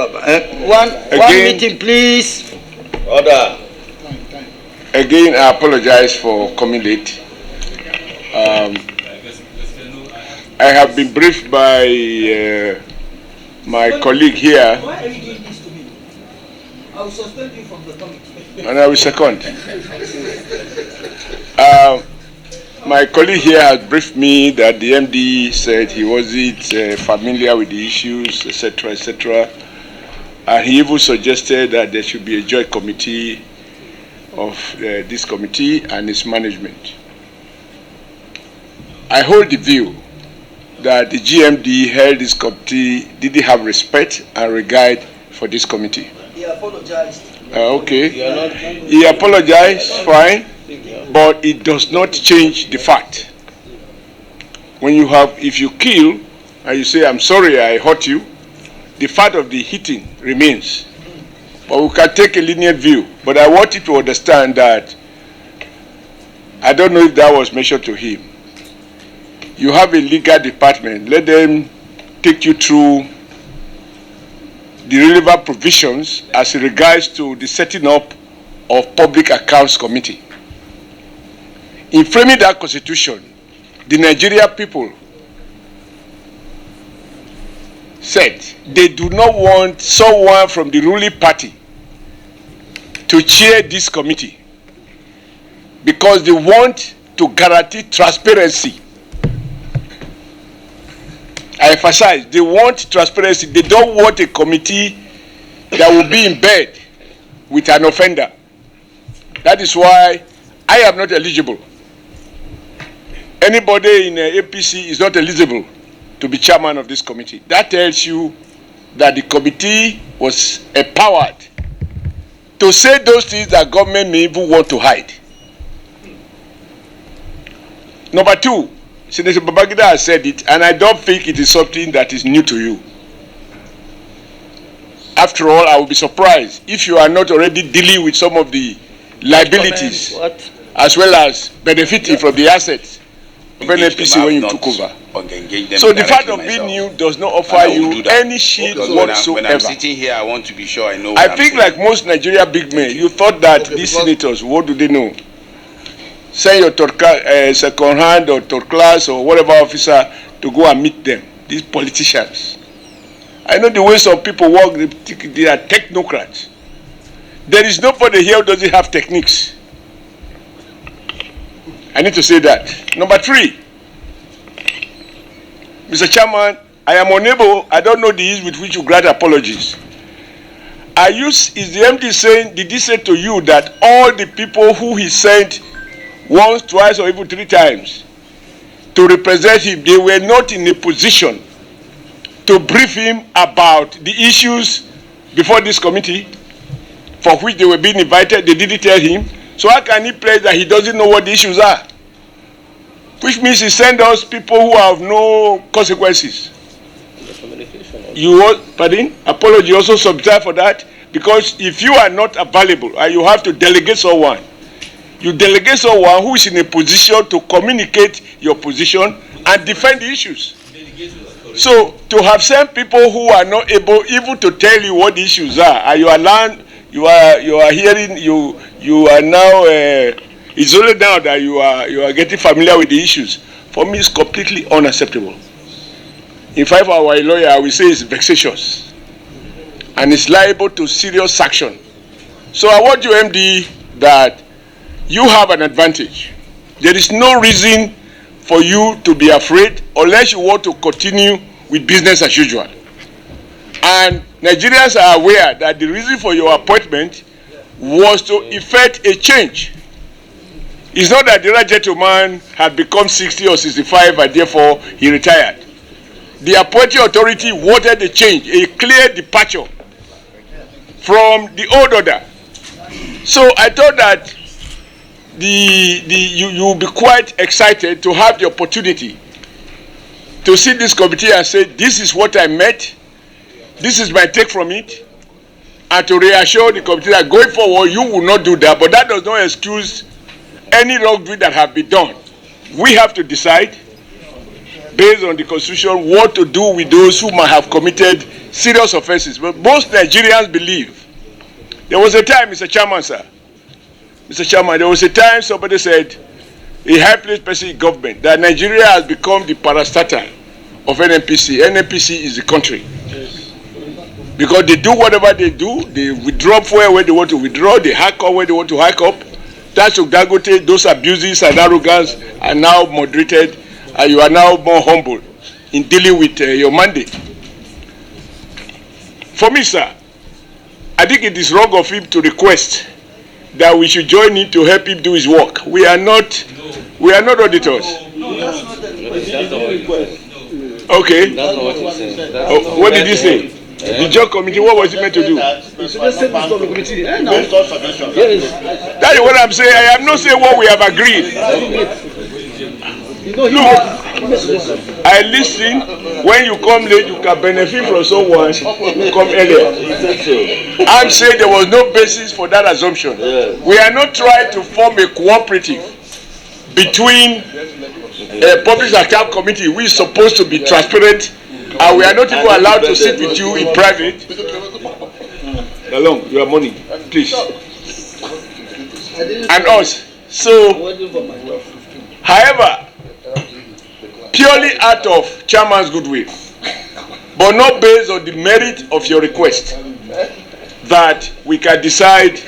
One meeting, please. Order. Again, I apologize for coming late. I have been briefed by my colleague here. Why are you doing this to me? I will suspend you from the committee. And I will second. My colleague here has briefed me that the MD said he wasn't familiar with the issues, etc., etc. And he even suggested that there should be a joint committee of this committee and its management. I hold the view that the GMD held this committee didn't have respect and regard for this committee. He apologized. Okay. He apologized, fine, but it does not change the fact. When you have, if you kill and you say, I'm sorry I hurt you, the fact of the hitting remains. But we can take a lenient view. But I want you to understand that I don't know if that was mentioned to him. You have a legal department. Let them take you through the relevant provisions as regards to the setting up of Public Accounts Committee. In framing that constitution, the Nigerian people said they do not want someone from the ruling party to chair this committee because they want to guarantee transparency. I emphasize, they want transparency. They don't want a committee that will be in bed with an offender. That is why I am not eligible. Anybody in APC is not eligible to be chairman of this committee. That tells you that the committee was empowered to say those things that government may even want to hide. Number two, Senator Babangida has said it, and I don't think it is something that is new to you. After all, I will be surprised if you are not already dealing with some of the liabilities as well as benefiting from the assets of NNPCL when you took over. So the fact of being new does not offer you any shield whatsoever. When I'm sitting here, I want to be sure I know what I think like most Nigeria big men, you thought that these senators, what do they know? Send your second hand or third class or whatever officer to go and meet them, these politicians. I know the way some people work, they are technocrats. There is nobody here who doesn't have techniques. I need to say that. Number three, Mr. Chairman, I am unable, I don't know the ease with which you grant apologies. Is the MD saying, did he say to you that all the people who he sent once, twice, or even 3 times to represent him, they were not in a position to brief him about the issues before this committee for which they were being invited? They didn't tell him. So how can he pledge that he doesn't know what the issues are? Which means he sent us people who have no consequences. You want, pardon? Apology also subscribe for that, because if you are not available and you have to delegate someone, you delegate someone who is in a position to communicate your position and defend the issues. So to have sent people who are not able even to tell you what the issues are, and you are hearing, you are now, it's only now that you are getting familiar with the issues. For me, it's completely unacceptable. In fact, for our lawyer, I will say it's vexatious and it's liable to serious sanction. So I want you, MD, that you have an advantage. There is no reason for you to be afraid unless you want to continue with business as usual. And Nigerians are aware that the reason for your appointment was to effect a change. It's not that the right gentleman had become 60 or 65 and therefore he retired. The appointing authority wanted a change, a clear departure from the old order. So I thought that you'll be quite excited to have the opportunity to see this committee and say, this is what I met, this is my take from it, and to reassure the committee that going forward you will not do that, but that does not excuse any wrongdoing that have been done. We have to decide based on the constitution, what to do with those who might have committed serious offenses. But most Nigerians believe. There was a time, Mr. Chairman, sir. Mr. Chairman, there was a time somebody said, a high-placed person in government, that Nigeria has become the parastatal of NNPC. NNPC is the country. Yes. Because they do whatever they do, they withdraw fuel where they want to withdraw, they hack up where they want to hack up. That's of Dangote, those abuses and arrogance are now moderated, and you are now more humble in dealing with your mandate. For me, sir, I think it is wrong of him to request that we should join him to help him do his work. We are not auditors. No, that's not the request. Okay. That's not what he said. What did he say? The joint committee, what was he meant to do? You should just say this to the committee. That is what I'm saying. I am not saying what we have agreed. Look, I listen. When you come late, you can benefit from someone who come earlier. I'm saying there was no basis for that assumption. We are not trying to form a cooperative between a public account committee, which is supposed to be transparent, and we are not even allowed to sit with you in private. Along, your money, please. And us. So, however, purely out of chairman's goodwill, but not based on the merit of your request, that we can decide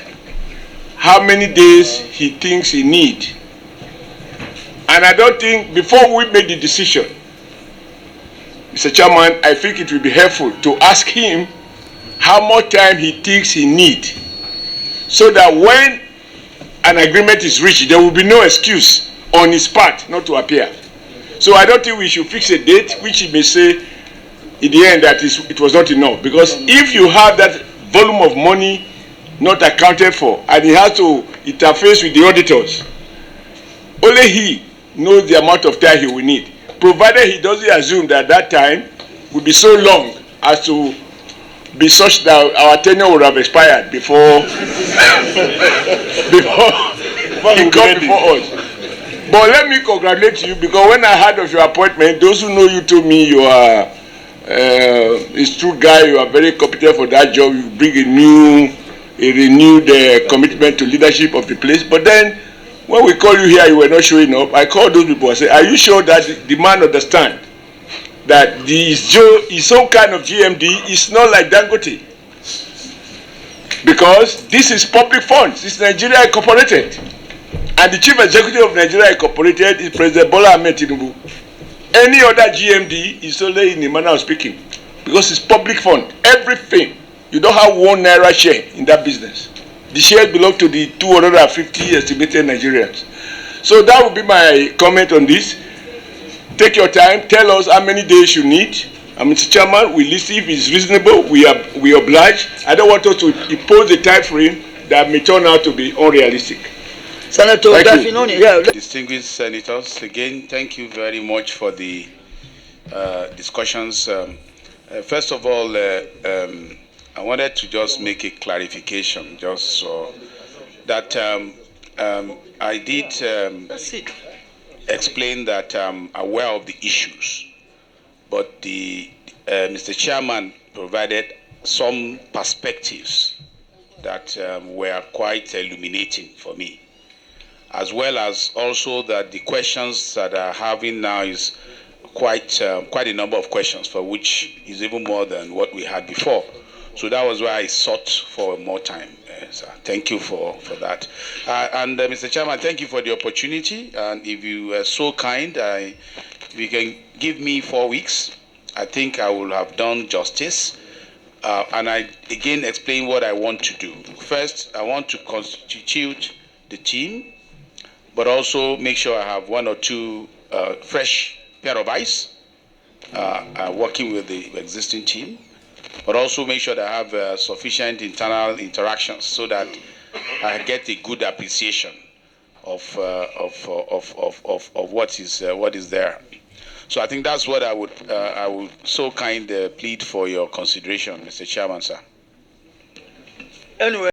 how many days he thinks he needs. And I don't think, before we make the decision, Mr. Chairman, I think it will be helpful to ask him how much time he thinks he needs, so that when an agreement is reached, there will be no excuse on his part not to appear. So I don't think we should fix a date, which he may say in the end that it was not enough. Because if you have that volume of money not accounted for, and he has to interface with the auditors, only he knows the amount of time he will need, provided he doesn't assume that that time will be so long as to be such that our tenure would have expired before he comes before us. But let me congratulate you, because when I heard of your appointment, those who know you told me you are a true guy, you are very competent for that job, you bring a renewed commitment to leadership of the place. But then when we call you here, you were not showing up. I called those people and said, are you sure that the man understands that his own kind of GMD is not like Dangote? Because this is public funds. It's Nigeria Incorporated. And the chief executive of Nigeria Incorporated is President Bola Ahmed Tinubu. Any other GMD is only in the manner of speaking, because it's public fund. Everything. You don't have 1 naira share in that business. The shares belong to the 250 estimated Nigerians. So that would be my comment on this. Take your time. Tell us how many days you need. And Mr. Chairman, we listen. If it's reasonable, we oblige. I don't want us to impose a time frame that may turn out to be unrealistic. Senator Dafinoni. Yeah. Distinguished senators, again, thank you very much for the discussions. First of all, I wanted to just make a clarification, just so that I did explain that I'm aware of the issues, but Mr. Chairman provided some perspectives that were quite illuminating for me, as well as also that the questions that I'm having now is quite a number of questions, for which is even more than what we had before. So that was why I sought for more time. So thank you for that. And Mr. Chairman, thank you for the opportunity. And if you are so kind, if you can give me 4 weeks, I think I will have done justice. And I again explain what I want to do. First, I want to constitute the team, but also make sure I have 1 or 2 fresh pair of eyes working with the existing team, but also make sure that I have sufficient internal interactions so that I get a good appreciation of what is there. So I think that's what I would so kind plead for your consideration, Mr. Chairman, sir. Anyway.